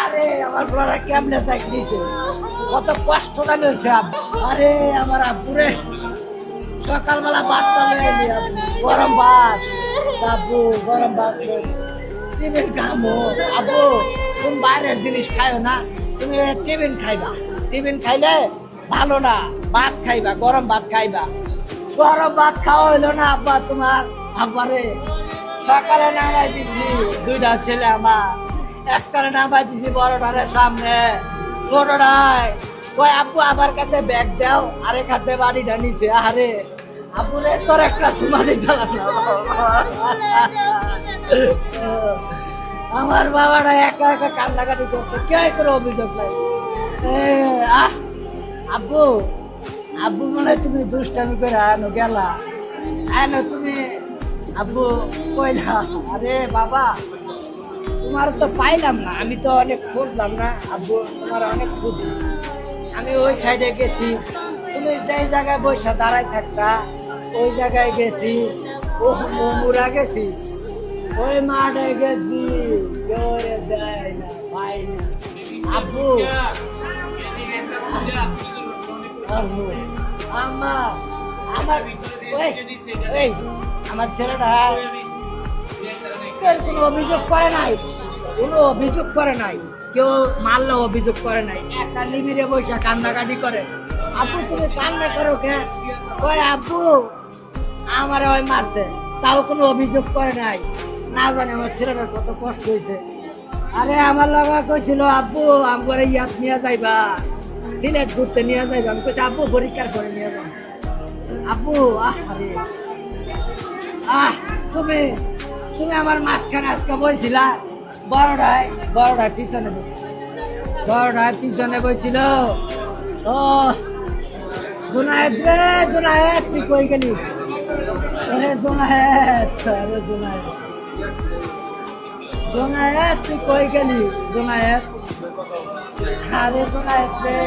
আরে আমার বড়রা কেমনে চাকরিছে কত কষ্ট জানি হয়েছে। আরে আমার আব্বুরে সকালবেলা ভাতটা লয়ে এলি গরম ভাত। আব্বু গরম ভাত টিফিন খামো। আব্বু তুমি বাইরের জিনিস খাইও না, তুমি টিফিন খাইবা। টিফিন খাইলে ভালো না, ভাত খাইবা, গরম ভাত খাইবা। গরম ভাত খাওয়া হইলো না আব্বা তোমার। আব্বারে সকালে নামাই দিছি দুইটা ছেলে আমার, একটারে নামাই দিছি বড়টারের সামনে, ছোটটায় কই আব্বু আমার কাছে ব্যাগ দাও, আরেক হাতে বাড়িটা নিছে। আরে আব্বুরে তোর একটা সুমা দিতে আমার বাবাটা একা একা কান্দাকাটি করতো, কে কোনো অভিযোগ নাই। আহ আব্বু আব্বু মনে হয় তুমি দুষ্টামি করে আনো গেলা, আনো তুমি আব্বু কইলা। আরে বাবা তোমার তো পাইলাম না, আমি তো অনেক খুঁজলাম না আব্বু, তোমার অনেক খুঁজি। আমি ওই সাইডে গেছি, তুমি যেই জায়গায় বসে দাঁড়াই থাকতা ওই জায়গায় গেছি, ও মুরা গেছি, ওই মাঠে গেছি, কেউ রে দেয় না, পাই না। আব্বু আব্বু আম্মা আমার এই আমার ছেলেটা কোনো অভিযোগ করে নাই, কোনো অভিযোগ করে নাই, কেউ মারলে অভিযোগ করে নাই, একটা নিবিড়ে বসে কান্দাকাটি করে। আব্বু তুমি কান্না করো কে? কয় আব্বু আমার ওই মারছে, তাও কোনো অভিযোগ করে নাই। না জানে আমার ছেলেটার কত কষ্ট হয়েছে। আরে আমার লগা কইছিল আব্বু আমার ইয়াত নিয়ে যাইবা, সিলেট ঘুরতে নিয়ে যাইবা। আমি কইছি আব্বু পরীক্ষার করে নিয়ে যাবো। আব্বু আরে তুমি তুমি আমার মাঝখানে আজকে বইছিলা, বড়টায় পিছনে বসছিল, বড়টায় পিছনে বসছিল। ও জুনায়েদ রে জুনায়েদ তুই কই গেলি? আরে জুনায়েদ, আরে জুনায়েদ, জুনায়েদ তুই কই গেলি? জুনায়েদ, আরে জুনায়েদ রে।